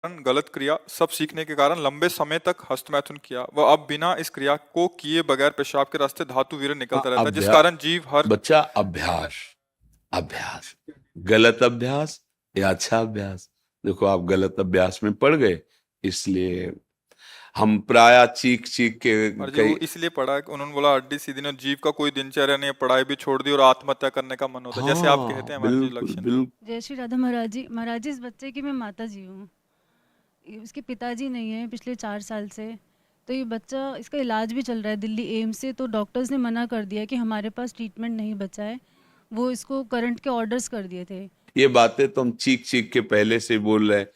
गलत क्रिया सब सीखने के कारण लंबे समय तक हस्तमैथुन किया वह अब बिना इस क्रिया को किए बगैर पेशाब के रास्ते धातु वीर्य हाँ, निकलता रहता है जिस अभ्यास। कारण जीव हर बच्चा, अभ्यास, अभ्यास, गलत अभ्यास या अच्छा अभ्यास। देखो, आप गलत अभ्यास में पड़ गए, इसलिए हम प्राय चीख चीख के और जी कई। वो इसलिए पढ़ा कि उन्होंने बोला हड्डी सीधी ने जीव का कोई दिनचर्या नहीं है, पढ़ाई भी छोड़ दी और आत्महत्या करने का मन होता है जैसे आप कहते हाँ, हैं हमारे जी बिल्कुल लक्षण। बिल्कुल। जय श्री राधा महाराज जी। महाराज जी, इस बच्चे की मैं माता जी हूँ। उसके पिताजी नहीं है पिछले 4 साल से। तो ये बच्चा, इसका इलाज भी चल रहा है दिल्ली एम्स से। तो डॉक्टर्स ने मना कर दिया कि हमारे पास ट्रीटमेंट नहीं बचा है। वो इसको करंट के ऑर्डर्स कर दिए थे। ये बातें तो हम चीख चीख के पहले से बोल रहे हैं,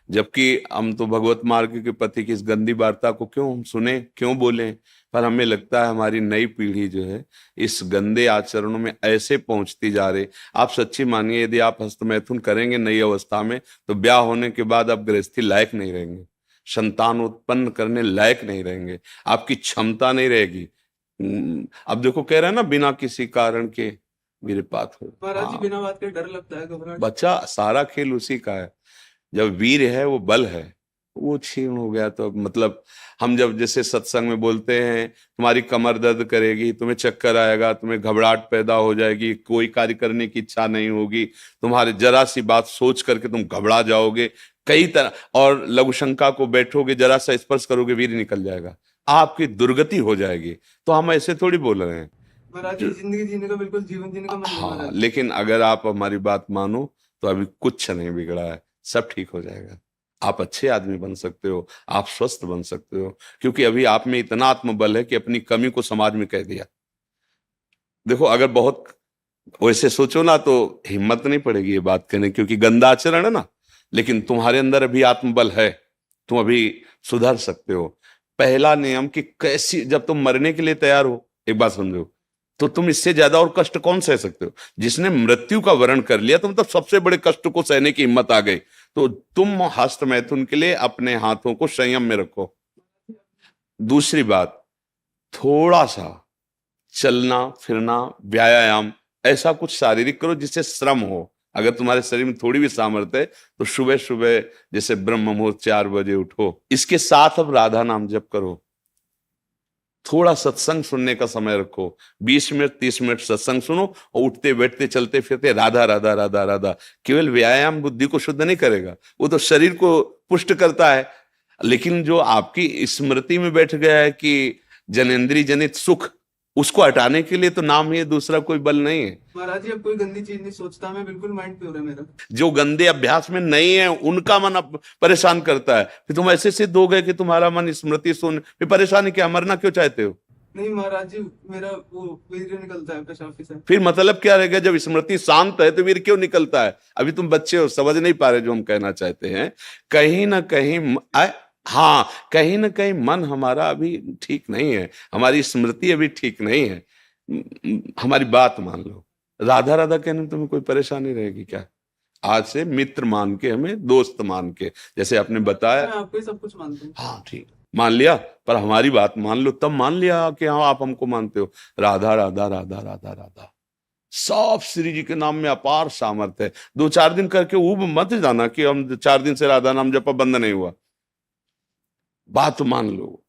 जबकि हम तो भगवत मार्ग के पति की इस गंदी वार्ता को क्यों हम सुने, क्यों बोले। पर हमें लगता है हमारी नई पीढ़ी जो है इस गंदे आचरणों में ऐसे पहुंचती जा रही। आप सच्ची मानिए, यदि आप हस्तमैथुन करेंगे नई अवस्था में, तो ब्याह होने के बाद आप गृहस्थी लायक नहीं रहेंगे, संतान उत्पन्न करने लायक नहीं रहेंगे, आपकी क्षमता नहीं रहेगी। अब देखो, कह रहे हैं ना, बिना किसी कारण के वीरपात हो। महाराज जी, हाँ, बिना बात के डर लगता है, घबराहट। बच्चा, सारा खेल उसी का है। जब वीर है वो बल है, वो क्षीण हो गया तो मतलब हम जब जैसे सत्संग में बोलते हैं, तुम्हारी कमर दर्द करेगी, तुम्हें चक्कर आएगा, तुम्हें घबराहट पैदा हो जाएगी, कोई कार्य करने की इच्छा नहीं होगी, तुम्हारे जरा सी बात सोच करके तुम घबरा जाओगे कई तरह, और लघु शंका को बैठोगे, जरा सा स्पर्श करोगे, वीर निकल जाएगा, आपकी दुर्गति हो जाएगी। तो हम ऐसे थोड़ी बोल रहे हैं। महाराज जी, जिंदगी जीने का बिल्कुल जीवन जीने का मन नहीं हाँ, महाराज जी। लेकिन अगर आप हमारी बात मानो तो अभी कुछ नहीं बिगड़ा है, सब ठीक हो जाएगा। आप अच्छे आदमी बन सकते हो, आप स्वस्थ बन सकते हो, क्योंकि अभी आप में इतना आत्मबल है कि अपनी कमी को समाज में कह दिया। देखो, अगर बहुत वैसे सोचो ना तो हिम्मत नहीं पड़ेगी ये बात कहने, क्योंकि गंदा आचरण है ना। लेकिन तुम्हारे अंदर अभी आत्मबल है, तुम अभी सुधर सकते हो। पहला नियम कि कैसी, जब तुम मरने के लिए तैयार हो, एक बात समझो, तो तुम इससे ज्यादा और कष्ट कौन सह सकते हो। जिसने मृत्यु का वरण कर लिया, तो मतलब सबसे बड़े कष्ट को सहने की हिम्मत आ गई। तो तुम हस्त मैथुन के लिए अपने हाथों को संयम में रखो। दूसरी बात, थोड़ा सा चलना फिरना, व्यायाम, ऐसा कुछ शारीरिक करो जिससे श्रम हो। अगर तुम्हारे शरीर में थोड़ी भी सामर्थ्य है तो सुबह सुबह जैसे ब्रह्म मुहूर्त 4 बजे उठो। इसके साथ अब राधा नाम जप करो। थोड़ा सत्संग सुनने का समय रखो, 20 मिनट 30 मिनट सत्संग सुनो, और उठते बैठते चलते फिरते राधा राधा राधा राधा। केवल व्यायाम बुद्धि को शुद्ध नहीं करेगा, वो तो शरीर को पुष्ट करता है, लेकिन जो आपकी स्मृति में बैठ गया है कि जनेंद्रिय जनित सुख, उसको हटाने के लिए तो नाम ही है, दूसरा कोई बल नहीं है। महाराज जी, अब कोई गंदी चीज नहीं सोचता, मैं बिल्कुल माइंड प्योर है मेरा। जो गंदे अभ्यास में नहीं है उनका मन अब परेशान करता है। फिर तुम ऐसे सिद्ध हो गए कि तुम्हारा मन स्मृति सुन, फिर परेशानी क्या, मरना क्यों चाहते हो। नहीं महाराज जी, मेरा वो वीर्य निकलता है पेशाब से। फिर मतलब क्या रहेगा, जब स्मृति शांत है तो वीर क्यों निकलता है। अभी तुम बच्चे हो, समझ नहीं पा रहे जो हम कहना चाहते हैं। कहीं ना कहीं हाँ, कहीं ना कहीं मन हमारा अभी ठीक नहीं है, हमारी स्मृति अभी ठीक नहीं है। हमारी बात मान लो, राधा राधा कहने में तुम्हें कोई परेशानी रहेगी क्या। आज से मित्र मान के, हमें दोस्त मान के, जैसे आपने बताया। मैं आपको ही सब कुछ मानता हूँ। हाँ ठीक, मान लिया, पर हमारी बात मान लो, तब मान लिया कि हाँ आप हमको मानते हो। राधा राधा राधा राधा राधा, सब श्री जी के नाम में अपार सामर्थ्य है। 2-4 दिन करके ऊब मत जाना कि हम 4 दिन से राधा नाम जपा बंद नहीं हुआ। बात मान लो,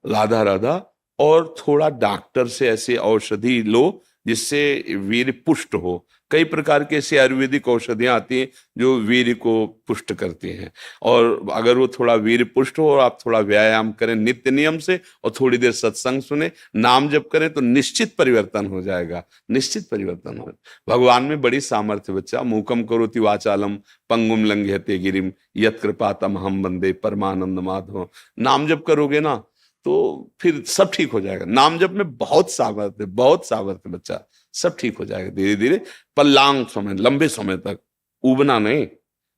राधा राधा, और थोड़ा डॉक्टर से ऐसे औषधि लो जिससे वीर्य पुष्ट हो। कई प्रकार के ऐसी आयुर्वेदिक औषधियां आती हैं जो वीर्य को पुष्ट करती हैं। और अगर वो थोड़ा वीर्य पुष्ट हो और आप थोड़ा व्यायाम करें नित्य नियम से, और थोड़ी देर सत्संग सुने, नाम जप करें, तो निश्चित परिवर्तन हो जाएगा, निश्चित परिवर्तन हो। भगवान में बड़ी सामर्थ्य बच्चा। मूकम करोति वाचालम पंगुम लंघयते गिरिम यत् कृपातम हम वंदे परमानंद माधव। नाम जप करोगे ना तो फिर सब ठीक हो जाएगा। नाम जप में बहुत सामर्थ्य, बहुत सामर्थ्य बच्चा, सब ठीक हो जाएगा धीरे धीरे। पर लॉन्ग समय, लंबे समय तक उबना नहीं,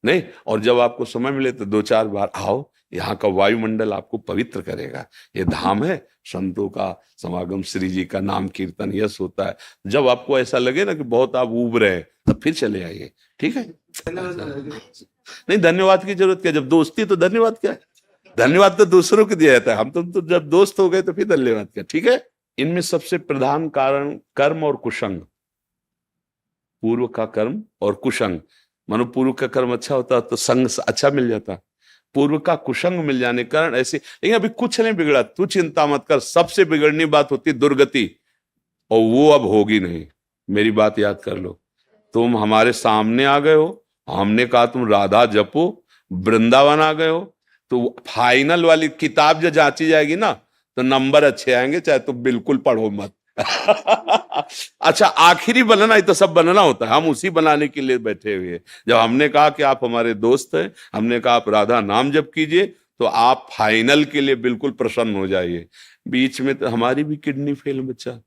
नहीं। और जब आपको समय मिले तो 2-4 बार आओ, यहाँ का वायुमंडल आपको पवित्र करेगा। ये धाम है, संतों का समागम, श्री जी का नाम कीर्तन यश होता है। जब आपको ऐसा लगे ना कि बहुत आप उब रहे हैं, तब फिर चले आइए, ठीक है। धन्यवाद महाराज जी। नहीं, धन्यवाद की जरूरत क्या, जब दोस्ती तो धन्यवाद क्या है। धन्यवाद तो दूसरों को दिया जाता है, हम तो जब दोस्त हो गए तो फिर धन्यवाद क्या, ठीक है। इनमें सबसे प्रधान कारण कर्म और कुसंग। पूर्व का कर्म और कुसंग, मानो पूर्व का कर्म अच्छा होता तो संग अच्छा मिल जाता, पूर्व का कुसंग मिल जाने के कारण ऐसे। लेकिन अभी कुछ नहीं बिगड़ा, तू चिंता मत कर। सबसे बिगड़नी बात होती दुर्गति, और वो अब होगी नहीं। मेरी बात याद कर लो, तुम हमारे सामने आ गए हो, हमने कहा तुम राधा जपो, वृंदावन आ गए हो, तो फाइनल वाली किताब जो जांची जाएगी ना, तो नंबर अच्छे आएंगे, चाहे तुम बिल्कुल पढ़ो मत। अच्छा, आखिरी बनना ही तो सब बनना होता है, हम उसी बनाने के लिए बैठे हुए हैं। जब हमने कहा कि आप हमारे दोस्त हैं, हमने कहा आप राधा नाम जप कीजिए, तो आप फाइनल के लिए बिल्कुल प्रसन्न हो जाइए। बीच में तो हमारी भी किडनी फेल है बच्चा,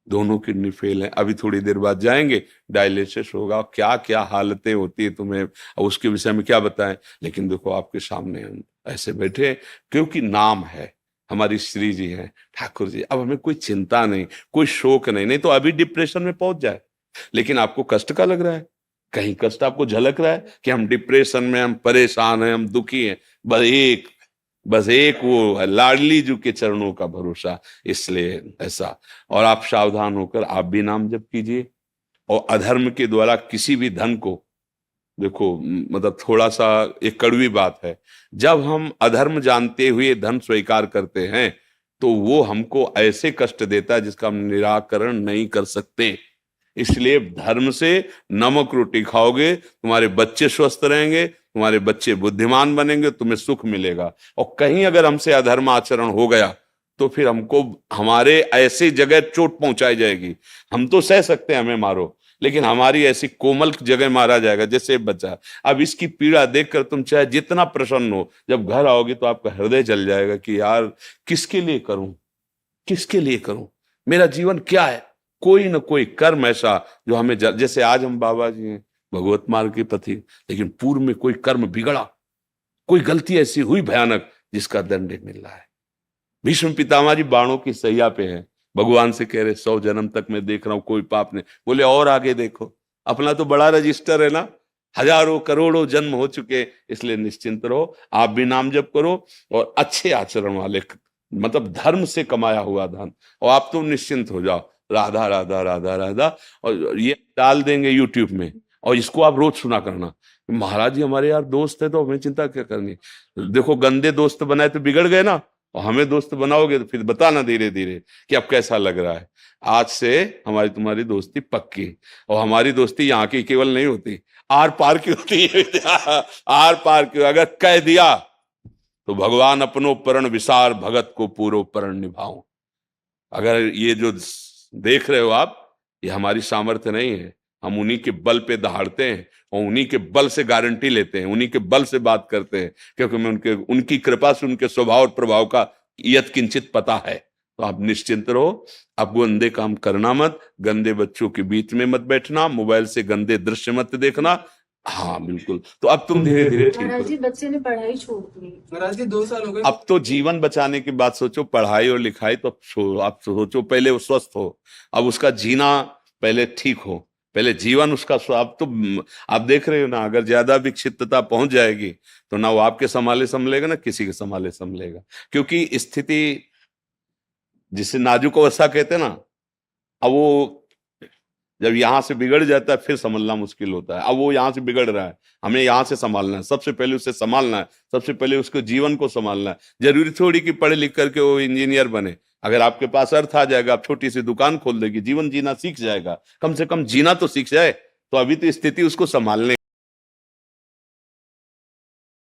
दोनों किडनी फेल है। अभी थोड़ी देर बाद जाएंगे, डायलिसिस होगा, क्या क्या हालतें होती है तुम्हें, और उसके विषय में क्या बताएं। लेकिन देखो आपके सामने हम ऐसे बैठे हैं, क्योंकि नाम है, हमारी श्री जी हैं, ठाकुर जी। अब हमें कोई चिंता नहीं, कोई शोक नहीं, नहीं तो अभी डिप्रेशन में पहुंच जाए। लेकिन आपको कष्ट का लग रहा है, कहीं कष्ट आपको झलक रहा है कि हम डिप्रेशन में, हम परेशान हैं, हम दुखी हैं। बस एक वो है, लाडली जी के चरणों का भरोसा, इसलिए ऐसा। और आप सावधान होकर आप भी नाम जप कीजिए। और अधर्म के द्वारा किसी भी धन को, देखो मतलब थोड़ा सा एक कड़वी बात है, जब हम अधर्म जानते हुए धन स्वीकार करते हैं तो वो हमको ऐसे कष्ट देता है जिसका हम निराकरण नहीं कर सकते। इसलिए धर्म से नमक रोटी खाओगे, तुम्हारे बच्चे स्वस्थ रहेंगे, तुम्हारे बच्चे बुद्धिमान बनेंगे, तुम्हें सुख मिलेगा। और कहीं अगर हमसे अधर्म आचरण हो गया तो फिर हमको हमारे ऐसी जगह चोट पहुंचाई जाएगी। हम तो सह सकते हैं, हमें मारो, लेकिन हमारी ऐसी कोमल जगह मारा जाएगा जैसे बच्चा। अब इसकी पीड़ा देखकर तुम चाहे जितना प्रसन्न हो, जब घर आओगे तो आपका हृदय जल जाएगा कि यार किसके लिए करूं, किसके लिए करूं, मेरा जीवन क्या है। कोई ना कोई कर्म ऐसा जो हमें जैसे आज हम बाबा जी हैं, भगवत मार्ग के पथी, लेकिन पूर्व में कोई कर्म बिगड़ा, कोई गलती ऐसी हुई भयानक जिसका दंड मिल रहा है। भीष्म पितामह जी बाणों की सैया पे हैं, भगवान से कह रहे 100 जन्म तक मैं देख रहा हूं कोई पाप नहीं। बोले और आगे देखो, अपना तो बड़ा रजिस्टर है ना, हजारों करोड़ों जन्म हो चुके, इसलिए निश्चिंत रहो। आप भी नाम जप करो, और अच्छे आचरण वाले, मतलब धर्म से कमाया हुआ धन, और आप तो निश्चिंत हो जाओ। राधा राधा राधा राधा, और ये डाल देंगे यूट्यूब में, और इसको आप रोज सुना करना। महाराज जी हमारे यार दोस्त है, तो हमें चिंता क्या करनी। देखो गंदे दोस्त बनाए तो बिगड़ गए ना, और हमें दोस्त बनाओगे तो फिर बताना धीरे धीरे कि अब कैसा लग रहा है। आज से हमारी तुम्हारी दोस्ती पक्की, और हमारी दोस्ती यहाँ की केवल नहीं होती, आर पार की होती है। आर पार की, अगर कह दिया तो भगवान अपनो परण विसार, भगत को पूरो परण निभाऊं। अगर ये जो देख रहे हो आप, ये हमारी सामर्थ्य नहीं है, हम उन्हीं के बल पे दहाड़ते हैं, और उन्हीं के बल से गारंटी लेते हैं, उन्हीं के बल से बात करते हैं, क्योंकि हमें उनकी कृपा से उनके स्वभाव और प्रभाव का यत किंचित पता है। तो आप निश्चिंत रहो, आप गंदे काम करना मत, गंदे बच्चों के बीच में मत बैठना, मोबाइल से गंदे दृश्य मत देखना। हाँ बिल्कुल, तो अब तुम धीरे धीरे ठीक महाराज जी हो। बच्चे ने पढ़ाई छोड़ दी। महाराज जी 2 साल हो गए। अब तो जीवन बचाने की बात सोचो, पढ़ाई और लिखाई तो आप सोचो, पहले वो स्वस्थ हो, अब उसका जीना पहले ठीक हो, पहले जीवन उसका। अब तो आप देख रहे हो ना, अगर ज्यादा विक्षिप्तता पहुंच जाएगी तो ना वो आपके संभाले संभलेगा, ना किसी के संभाले संभलेगा। क्योंकि स्थिति जिसे नाजुक अवस्था कहते हैं ना, अब वो जब यहां से बिगड़ जाता है फिर संभलना मुश्किल होता है। अब वो यहां से बिगड़ रहा है, हमें यहां से संभालना है, सबसे पहले उसे संभालना है, सबसे पहले उसको जीवन को संभालना है। जरूरी थोड़ी कि पढ़े लिख करके वो इंजीनियर बने। अगर आपके पास अर्थ आ जाएगा, आप छोटी सी दुकान खोल देगी, जीवन जीना सीख जाएगा, कम से कम जीना तो सीख जाए। तो अभी तो स्थिति उसको संभालने